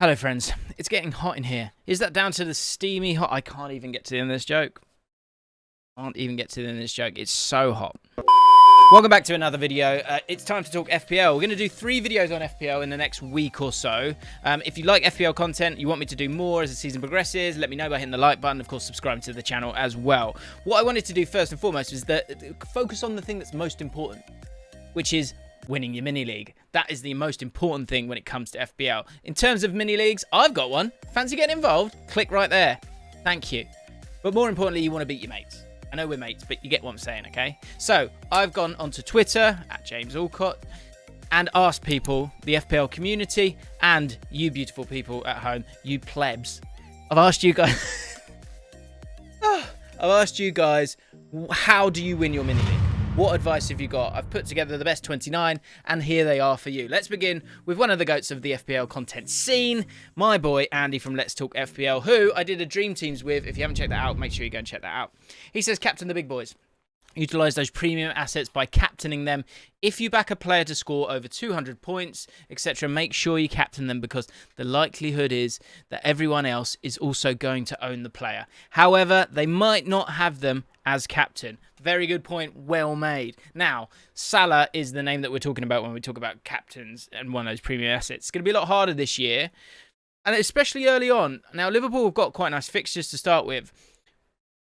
Hello friends, it's getting hot in here. Is that down to the steamy hot? I can't even get to the end of this joke. It's so hot. Welcome back to another video. It's time to talk FPL. We're going to do 3 videos on FPL in the next week or so. If you like FPL content, you want me to do more as the season progresses, let me know by hitting the like button. Of course, subscribe to the channel as well. What I wanted to do first and foremost is focus on the thing that's most important, which is winning your mini league. That is the most important thing when it comes to FPL. In terms of mini leagues, I've got one. Fancy getting involved? Click right there. Thank you. But more importantly, you want to beat your mates. I know we're mates, but you get what I'm saying, okay? So I've gone onto Twitter at James Allcott and asked people, the FPL community, and you beautiful people at home, you plebs. I've asked you guys. How do you win your mini league? What advice have you got? I've put together the best 29, and here they are for you. Let's begin with one of the goats of the FPL content scene, my boy Andy from Let's Talk FPL, who I did a Dream Teams with. If you haven't checked that out, make sure you go and check that out. He says, captain the big boys. Utilise those premium assets by captaining them. If you back a player to score over 200 points, etc., make sure you captain them because the likelihood is that everyone else is also going to own the player. However, they might not have them as captain. Very good point. Well made. Now, Salah is the name that we're talking about when we talk about captains and one of those premium assets. It's going to be a lot harder this year, and especially early on. Now, Liverpool have got quite nice fixtures to start with,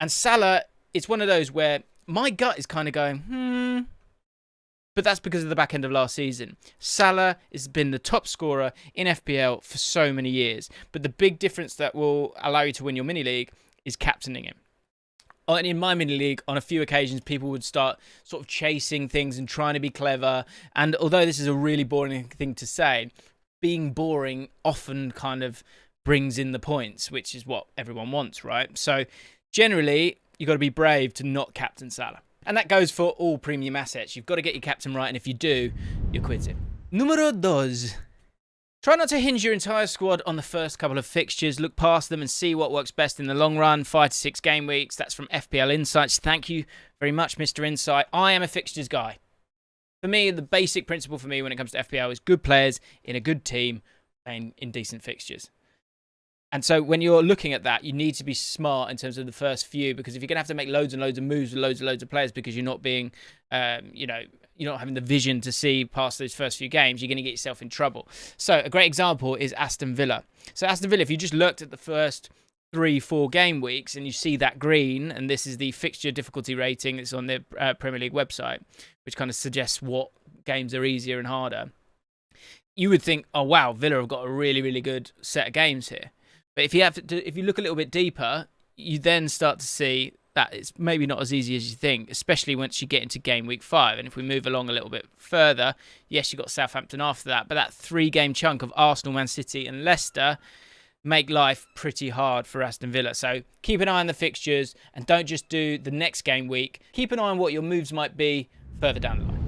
and Salah, it's one of those where my gut is kind of going, but that's because of the back end of last season. Salah has been the top scorer in FPL for so many years, but the big difference that will allow you to win your mini league is captaining him. And in my mini league, on a few occasions, people would start sort of chasing things and trying to be clever. And although this is a really boring thing to say, being boring often kind of brings in the points, which is what everyone wants, right? So generally, you've got to be brave to not captain Salah. And that goes for all premium assets. You've got to get your captain right, and if you do, you're quitting. Numero dos. Try not to hinge your entire squad on the first couple of fixtures. Look past them and see what works best in the long run. 5 to 6 game weeks. That's from FPL Insights. Thank you very much, Mr. Insight. I am a fixtures guy. For me, the basic principle for me when it comes to FPL is good players in a good team playing in decent fixtures. And so when you're looking at that, you need to be smart in terms of the first few, because if you're going to have to make loads and loads of moves with loads and loads of players because you're not being, you're not having the vision to see past those first few games, you're going to get yourself in trouble. So a great example is Aston Villa. So Aston Villa, if you just looked at the first 3-4 game weeks and you see that green, and this is the fixture difficulty rating, it's on the Premier League website, which kind of suggests what games are easier and harder, you would think, oh wow, Villa have got a really, really good set of games here. But if you look a little bit deeper, you then start to see that it's maybe not as easy as you think, especially once you get into game week 5. And if we move along a little bit further, yes, you've got Southampton after that, but that 3-game chunk of Arsenal, Man City and Leicester make life pretty hard for Aston Villa. So keep an eye on the fixtures and don't just do the next game week. Keep an eye on what your moves might be further down the line.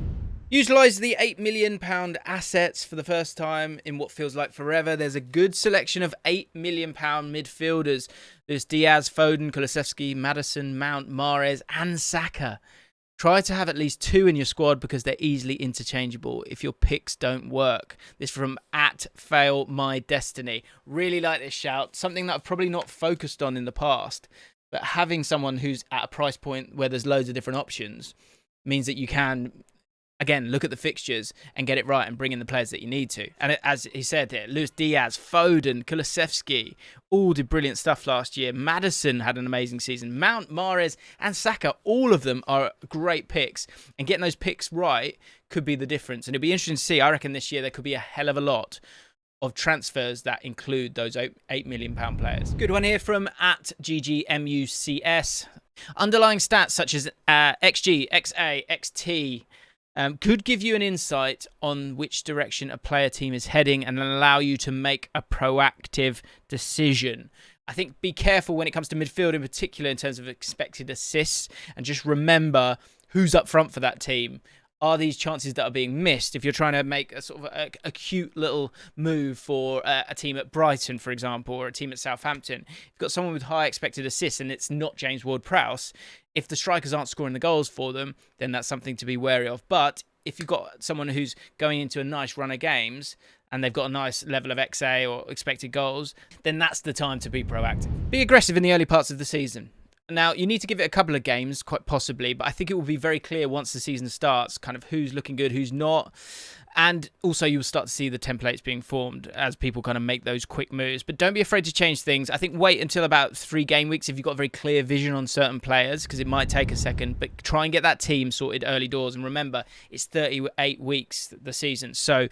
Utilise the £8 million assets for the first time in what feels like forever. There's a good selection of £8 million midfielders. There's Diaz, Foden, Kulusevski, Maddison, Mount, Mahrez and Saka. Try to have at least 2 in your squad because they're easily interchangeable if your picks don't work. This from @FailMyDestiny. Really like this shout. Something that I've probably not focused on in the past. But having someone who's at a price point where there's loads of different options means that you can, again, look at the fixtures and get it right and bring in the players that you need to. And as he said here, Luis Diaz, Foden, Kulusevski, all did brilliant stuff last year. Maddison had an amazing season. Mount, Mahrez and Saka, all of them are great picks. And getting those picks right could be the difference. And it'll be interesting to see. I reckon this year there could be a hell of a lot of transfers that include those £8 million players. Good one here from @GGMUCS. Underlying stats such as XG, XA, XT, could give you an insight on which direction a player team is heading and allow you to make a proactive decision. I think be careful when it comes to midfield in particular in terms of expected assists, and just remember who's up front for that team. Are these chances that are being missed? If you're trying to make a sort of a cute little move for a team at Brighton, for example, or a team at Southampton, you've got someone with high expected assists and it's not James Ward-Prowse. If the strikers aren't scoring the goals for them, then that's something to be wary of. But if you've got someone who's going into a nice run of games and they've got a nice level of XA or expected goals, then that's the time to be proactive. Be aggressive in the early parts of the season. Now, you need to give it a couple of games, quite possibly, but I think it will be very clear once the season starts, kind of who's looking good, who's not. And also you'll start to see the templates being formed as people kind of make those quick moves. But don't be afraid to change things. I think wait until about 3 game weeks if you've got very clear vision on certain players, because it might take a second. But try and get that team sorted early doors. And remember, it's 38 weeks, the season. So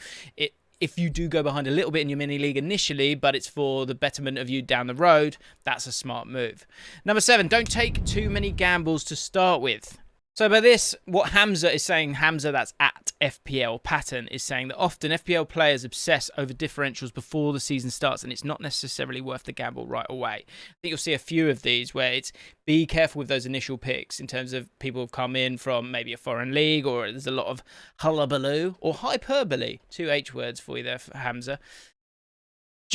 if you do go behind a little bit in your mini league initially, but it's for the betterment of you down the road, that's a smart move. Number 7, don't take too many gambles to start with. So by this, what Hamza is saying, Hamza that's at FPL Pattern, is saying that often FPL players obsess over differentials before the season starts, and it's not necessarily worth the gamble right away. I think you'll see a few of these where it's be careful with those initial picks in terms of people who've come in from maybe a foreign league, or there's a lot of hullabaloo or hyperbole. 2 H words for you there, Hamza.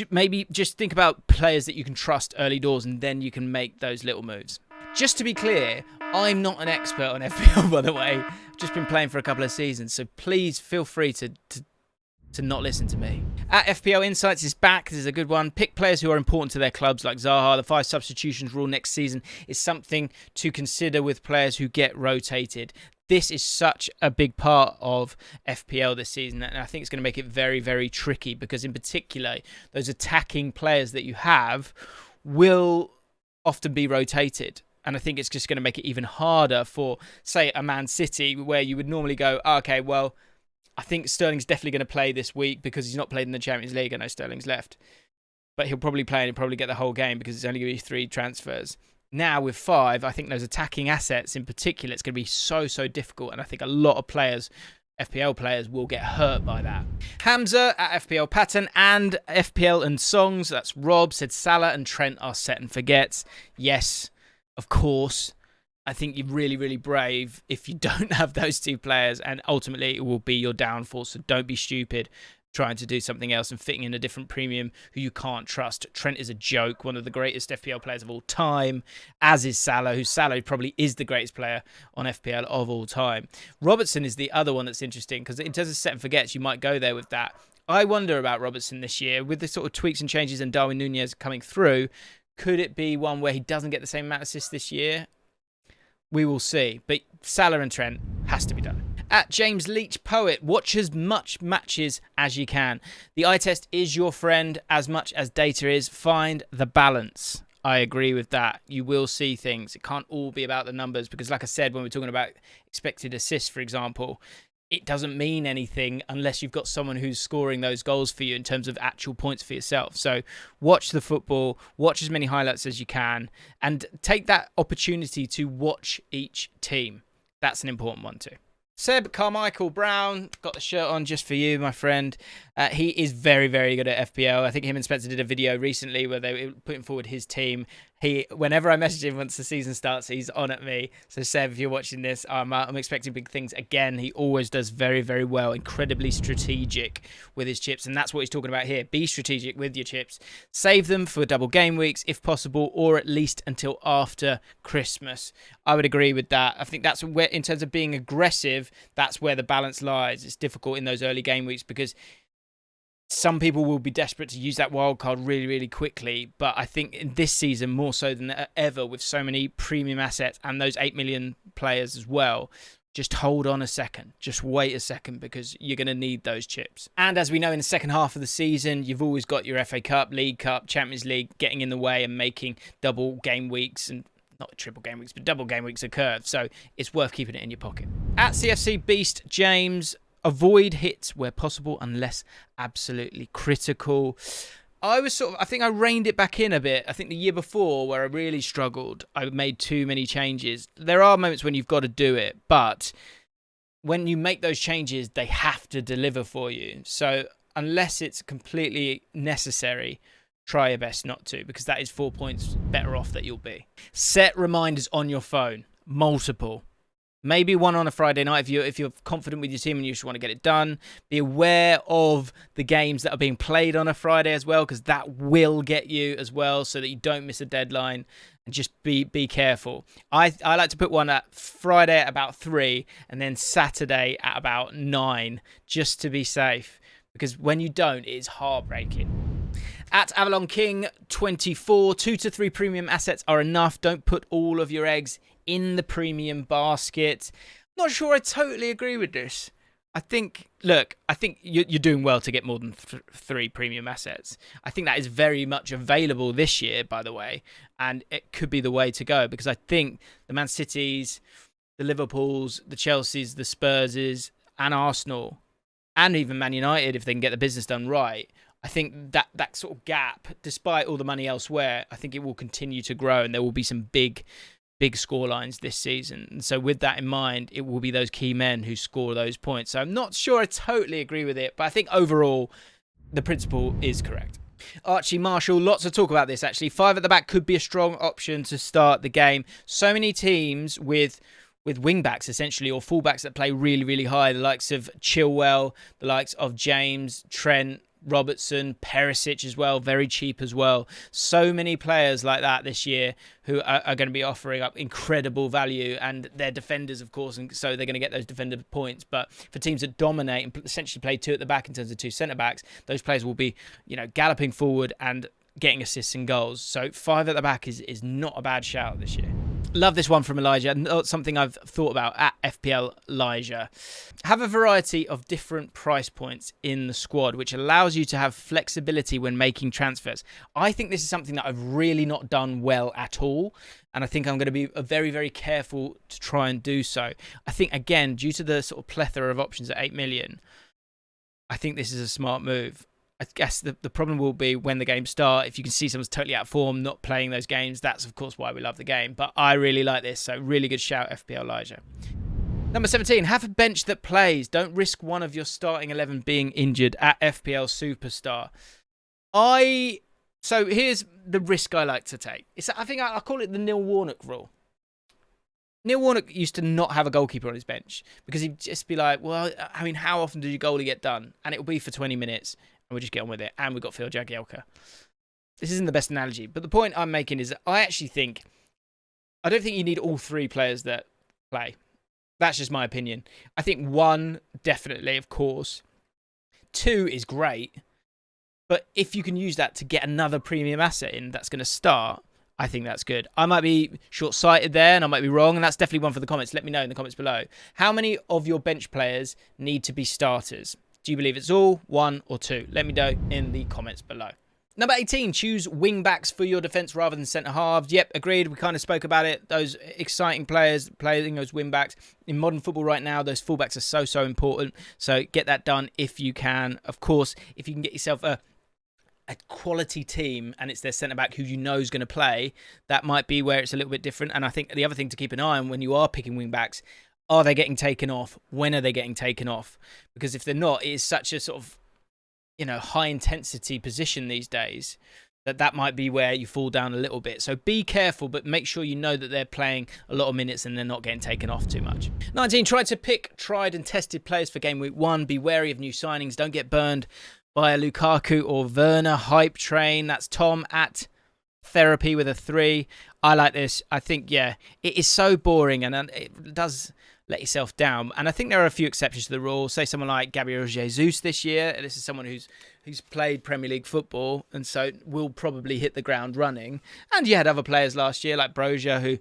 Maybe just think about players that you can trust early doors, and then you can make those little moves. Just to be clear, I'm not an expert on FPL, by the way. I've just been playing for a couple of seasons, so please feel free to not listen to me. At FPL Insights is back. This is a good one. Pick players who are important to their clubs, like Zaha. The 5 substitutions rule next season is something to consider with players who get rotated. This is such a big part of FPL this season, and I think it's going to make it very, very tricky, because in particular, those attacking players that you have will often be rotated. And I think it's just going to make it even harder for, say, a Man City, where you would normally go, oh, okay, well, I think Sterling's definitely going to play this week because he's not played in the Champions League. I know Sterling's left. But he'll probably play and he'll probably get the whole game because it's only going to be 3 transfers. Now with 5, I think those attacking assets in particular, it's going to be so, so difficult. And I think a lot of players, FPL players, will get hurt by that. Hamza at FPL Pattern and FPL and Songs, that's Rob, said Salah and Trent are set and forgets. Yes. Of course, I think you're really, really brave if you don't have those 2 players, and ultimately it will be your downfall. So don't be stupid trying to do something else and fitting in a different premium who you can't trust. Trent is a joke, one of the greatest FPL players of all time, as is Salah, who Salah probably is the greatest player on FPL of all time. Robertson is the other one that's interesting, because in terms of set and forgets, you might go there with that. I wonder about Robertson this year, with the sort of tweaks and changes and Darwin Núñez coming through. Could it be one where he doesn't get the same amount of assists this year? We will see. But Salah and Trent has to be done. At James Leach Poet, watch as much matches as you can. The eye test is your friend as much as data is. Find the balance. I agree with that. You will see things. It can't all be about the numbers, because like I said, when we're talking about expected assists, for example, it doesn't mean anything unless you've got someone who's scoring those goals for you in terms of actual points for yourself. So watch the football, watch as many highlights as you can, and take that opportunity to watch each team. That's an important one too. Seb Carmichael Brown, got the shirt on just for you, my friend. He is very, very good at FPL. I think him and Spencer did a video recently where they were putting forward his team. Whenever I message him once the season starts, he's on at me. So Seb, if you're watching this, I'm expecting big things again. He always does very, very well. Incredibly strategic with his chips, and that's what he's talking about here. Be strategic with your chips. Save them for double game weeks if possible, or at least until after Christmas. I would agree with that. I think that's where, in terms of being aggressive, that's where the balance lies. It's difficult in those early game weeks because some people will be desperate to use that wild card really, really quickly. But I think in this season, more so than ever, with so many premium assets and those 8 million players as well, just hold on a second. Just wait a second, because you're going to need those chips. And as we know, in the second half of the season, you've always got your FA Cup, League Cup, Champions League getting in the way and making double game weeks, and not triple game weeks, but double game weeks occur. So it's worth keeping it in your pocket. At CFC Beast James, avoid hits where possible unless absolutely critical. I think I reined it back in a bit. I think the year before, where I really struggled, I made too many changes. There are moments when you've got to do it, but when you make those changes, they have to deliver for you. So unless it's completely necessary, try your best not to, because that is 4 points better off that you'll be. Set reminders on your phone, multiple. Maybe one on a Friday night if you're confident with your team and you just want to get it done. Be aware of the games that are being played on a Friday as well, because that will get you as well, so that you don't miss a deadline. And just be careful. I like to put one at Friday at about 3 and then Saturday at about 9, just to be safe. because when you don't, it is heartbreaking. At Avalon King 24, 2 to 3 premium assets are enough. Don't put all of your eggs in the premium basket. Not sure I totally agree with this. I think you're doing well to get more than 3 premium assets. I think that is very much available this year, by the way, and it could be the way to go, because I think the Man Cities, the Liverpools, the Chelseas, the Spurses, and Arsenal, and even Man United, if they can get the business done right, I think that sort of gap, despite all the money elsewhere, I think it will continue to grow, and there will be some big score lines this season. And so with that in mind, it will be those key men who score those points. So I'm not sure I totally agree with it, but I think overall the principle is correct. Archie Marshall, lots of talk about this actually. 5 at the back could be a strong option to start the game. So many teams with wing-backs essentially, or full-backs that play really, really high, the likes of Chilwell, the likes of James, Trent, Robertson, Perisic as well, very cheap as well. So many players like that this year who are going to be offering up incredible value, and they're defenders, of course, and so they're going to get those defender points. But for teams that dominate and essentially play 2 at the back in terms of 2 centre-backs, those players will be, galloping forward and getting assists and goals. So 5 at the back is not a bad shout this year. Love this one from Elijah. Not something I've thought about at FPL Elijah. Have a variety of different price points in the squad, which allows you to have flexibility when making transfers. I think this is something that I've really not done well at all, and I think I'm going to be very, very careful to try and do so. I think, again, due to the sort of plethora of options at 8 million, I think this is a smart move. I guess the problem will be when the games start. If you can see someone's totally out of form, not playing those games, that's of course why we love the game. But I really like this, so really good shout, FPL Elijah. Number 17, have a bench that plays. Don't risk one of your starting 11 being injured at FPL Superstar. So here's the risk I like to take. I think I call it the Neil Warnock rule. Neil Warnock used to not have a goalkeeper on his bench because he'd just be like, well, I mean, how often did your goalie get done? And it will be for 20 minutes. We'll just get on with it. And we've got Phil Jagielka. This isn't the best analogy, but the point I'm making is that I don't think you need all 3 players that play. That's just my opinion. I think 1, definitely, of course. 2 is great. But if you can use that to get another premium asset in that's going to start, I think that's good. I might be short-sighted there and I might be wrong, and that's definitely one for the comments. Let me know in the comments below. How many of your bench players need to be starters? Do you believe it's all, 1 or 2? Let me know in the comments below. Number 18, choose wing-backs for your defence rather than centre-halves. Yep, agreed. We kind of spoke about it. Those exciting players playing those wing-backs. In modern football right now, those full-backs are so important. So get that done if you can. Of course, if you can get yourself a quality team and it's their centre-back who you know is going to play, that might be where it's a little bit different. And I think the other thing to keep an eye on when you are picking wing-backs, are they getting taken off? When are they getting taken off? Because if they're not, it is such a sort of, high intensity position these days that might be where you fall down a little bit. So be careful, but make sure you know that they're playing a lot of minutes and they're not getting taken off too much. 19, try to pick tried and tested players for game week 1. Be wary of new signings. Don't get burned by a Lukaku or Werner hype train. That's Tom at Therapy with a 3. I like this. I think, it is so boring and it does let yourself down. And I think there are a few exceptions to the rule. Say someone like Gabriel Jesus this year. This is someone who's played Premier League football and so will probably hit the ground running. And you had other players last year like Brozier who,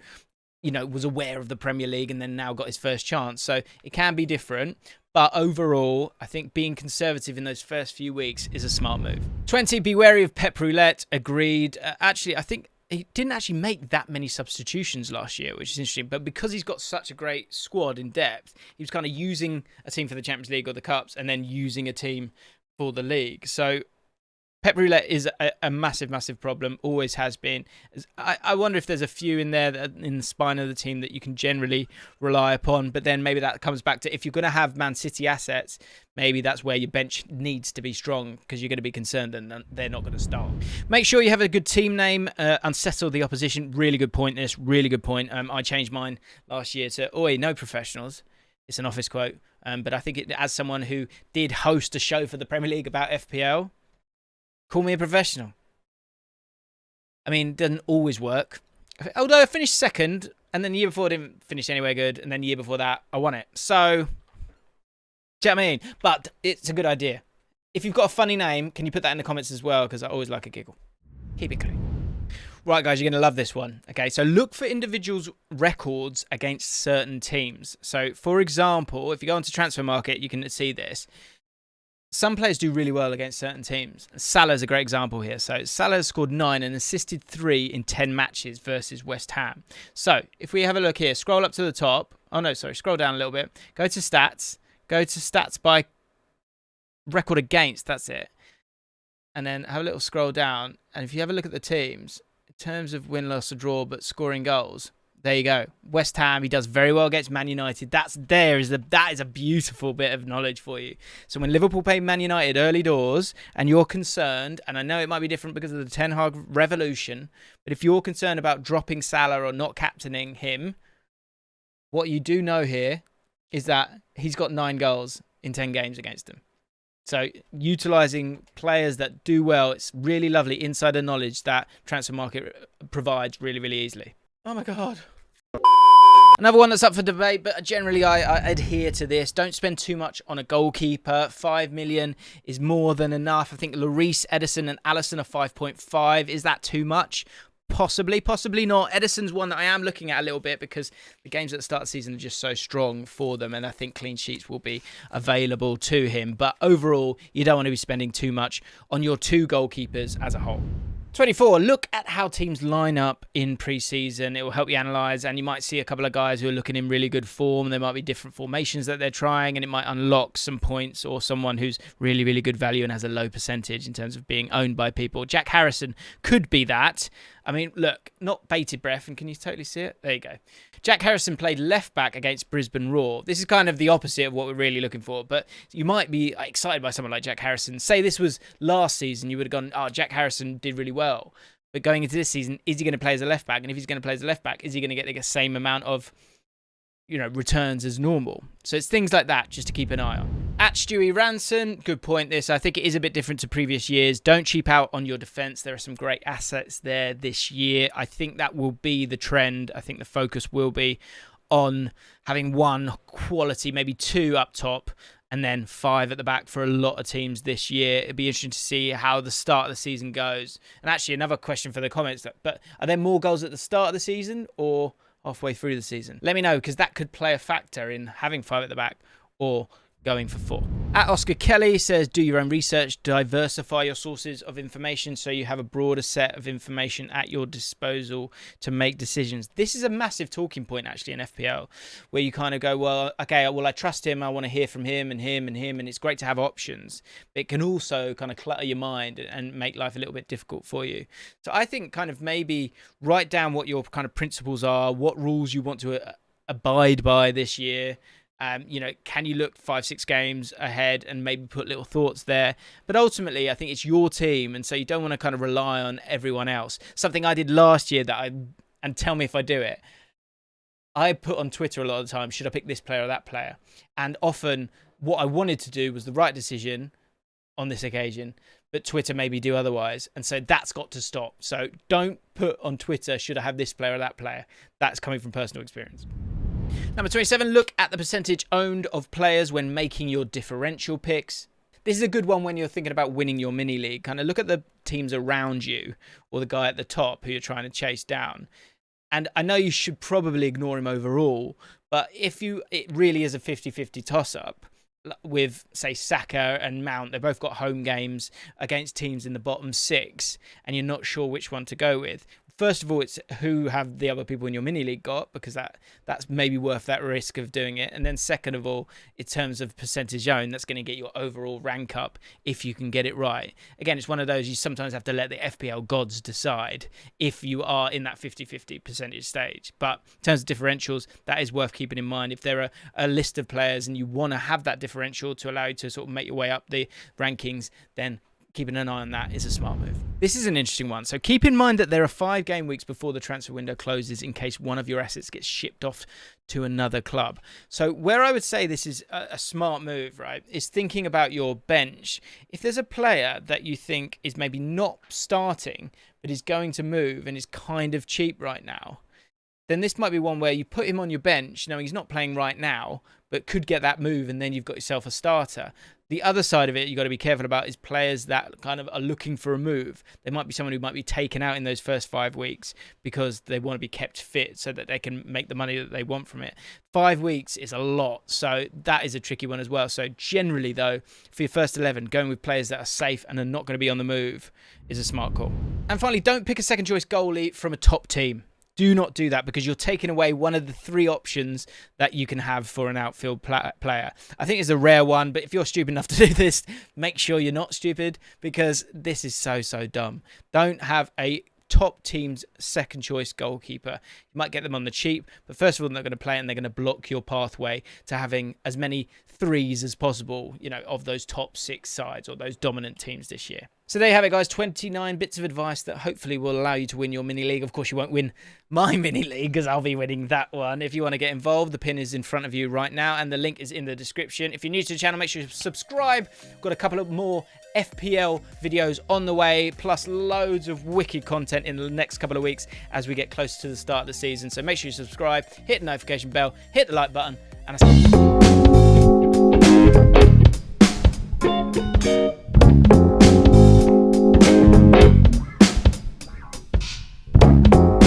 was aware of the Premier League and then now got his first chance. So it can be different. But overall, I think being conservative in those first few weeks is a smart move. 20, be wary of Pep Roulette. Agreed. Actually, I think he didn't actually make that many substitutions last year, which is interesting. But because he's got such a great squad in depth, he was kind of using a team for the Champions League or the Cups and then using a team for the league. So Pep Roulette is a massive, massive problem. Always has been. I wonder if there's a few in there that in the spine of the team that you can generally rely upon. But then maybe that comes back to if you're going to have Man City assets, maybe that's where your bench needs to be strong because you're going to be concerned and they're not going to start. Make sure you have a good team name. Unsettle the opposition. Really good point. This really good point. I changed mine last year to "Oi, no professionals." It's an office quote, but I think as someone who did host a show for the Premier League about FPL. Call me a professional. I mean, it doesn't always work. Although I finished second, and then the year before I didn't finish anywhere good, and then the year before that, I won it. So, do you know what I mean? But it's a good idea. If you've got a funny name, can you put that in the comments as well? Because I always like a giggle. Keep it clean. Right, guys, you're going to love this one. Okay, so look for individuals' records against certain teams. So, for example, if you go onto Transfer Market, you can see this. Some players do really well against certain teams. Salah's a great example here. So, Salah has scored 9 and assisted 3 in 10 matches versus West Ham. So, if we have a look here, scroll up to the top. Oh, no, sorry, scroll down a little bit. Go to stats. Go to stats by record against. That's it. And then have a little scroll down. And if you have a look at the teams, in terms of win, loss, or draw, but scoring goals, there you go. West Ham, he does very well against Man United. That is a beautiful bit of knowledge for you. So when Liverpool played Man United early doors, and you're concerned, and I know it might be different because of the Ten Hag revolution, but if you're concerned about dropping Salah or not captaining him, what you do know here is that he's got 9 goals in 10 games against them. So utilising players that do well, it's really lovely insider knowledge that Transfer Market provides really, really easily. Oh my God. Another one that's up for debate, but generally I adhere to this. Don't spend too much on a goalkeeper. 5 million is more than enough. I think Lloris, Ederson and Alisson are 5.5. Is that too much? Possibly, possibly not. Ederson's one that I am looking at a little bit because the games at the start of the season are just so strong for them, and I think clean sheets will be available to him. But overall, you don't want to be spending too much on your 2 goalkeepers as a whole. 24, look at how teams line up in pre-season. It will help you analyse, and you might see a couple of guys who are looking in really good form. There might be different formations that they're trying, and it might unlock some points, or someone who's really, really good value and has a low percentage in terms of being owned by people. Jack Harrison could be that. I mean, look, not bated breath, and can you totally see it? There you go. Jack Harrison played left back against Brisbane Roar. This is kind of the opposite of what we're really looking for, but you might be excited by someone like Jack Harrison. Say this was last season, you would have gone, oh, Jack Harrison did really well. But going into this season, is he going to play as a left back? And if he's going to play as a left back, is he going to get the same amount of returns as normal? So it's things like that just to keep an eye on. At Stewie Ranson, good point this. I think it is a bit different to previous years. Don't cheap out on your defence. There are some great assets there this year. I think that will be the trend. I think the focus will be on having 1 quality, maybe 2 up top, and then 5 at the back for a lot of teams this year. It'd be interesting to see how the start of the season goes. And actually, another question for the comments, but are there more goals at the start of the season or halfway through the season? Let me know, because that could play a factor in having 5 at the back or going for 4. At Oscar Kelly says, do your own research, diversify your sources of information so you have a broader set of information at your disposal to make decisions. This is a massive talking point actually in FPL, where you kind of go, well, okay, well, I trust him, I want to hear from him and him and him, and it's great to have options. But it can also kind of clutter your mind and make life a little bit difficult for you. So I think kind of maybe write down what your kind of principles are, what rules you want to abide by this year. Can you look 5-6 games ahead and maybe put little thoughts there? But ultimately, I think it's your team, and so you don't want to kind of rely on everyone else. Something I did last year and tell me if I do it. I put on Twitter a lot of the time, should I pick this player or that player? And often what I wanted to do was the right decision on this occasion, but Twitter made me do otherwise. And so that's got to stop. So don't put on Twitter, should I have this player or that player? That's coming from personal experience. Number 27, look at the percentage owned of players when making your differential picks. This is a good one when you're thinking about winning your mini league. Kind of look at the teams around you or the guy at the top who you're trying to chase down. And I know you should probably ignore him overall, but it really is a 50-50 toss-up with, say, Saka and Mount. They've both got home games against teams in the bottom 6, and you're not sure which one to go with. First of all, it's who have the other people in your mini league got, because that's maybe worth that risk of doing it. And then second of all, in terms of percentage owned, that's going to get your overall rank up if you can get it right. Again, it's one of those you sometimes have to let the FPL gods decide if you are in that 50-50 percentage stage. But in terms of differentials, that is worth keeping in mind. If there are a list of players and you want to have that differential to allow you to sort of make your way up the rankings, then keeping an eye on that is a smart move. This is an interesting one. So keep in mind that there are 5 game weeks before the transfer window closes in case one of your assets gets shipped off to another club. So where I would say this is a smart move, right, is thinking about your bench. If there's a player that you think is maybe not starting, but is going to move and is kind of cheap right now, then this might be one where you put him on your bench, knowing he's not playing right now, but could get that move, and then you've got yourself a starter. The other side of it you've got to be careful about is players that kind of are looking for a move. There might be someone who might be taken out in those first 5 weeks because they want to be kept fit so that they can make the money that they want from it. 5 weeks is a lot, so that is a tricky one as well. So generally, though, for your first 11, going with players that are safe and are not going to be on the move is a smart call. And finally, don't pick a second choice goalie from a top team. Do not do that, because you're taking away one of the 3 options that you can have for an outfield player. I think it's a rare one, but if you're stupid enough to do this, make sure you're not stupid, because this is so dumb. Don't have a top team's second choice goalkeeper. You might get them on the cheap, but first of all, they're not going to play, and they're going to block your pathway to having as many 3s as possible, you know, of those top 6 sides or those dominant teams this year. So there you have it, guys. 29 bits of advice that hopefully will allow you to win your mini league. Of course, you won't win my mini league because I'll be winning that one. If you want to get involved, the pin is in front of you right now, and the link is in the description. If you're new to the channel, make sure you subscribe. We've got a couple of more FPL videos on the way, plus loads of wicked content in the next couple of weeks as we get closer to the start of the season. So make sure you subscribe, hit the notification bell, hit the like button, and I'll see you.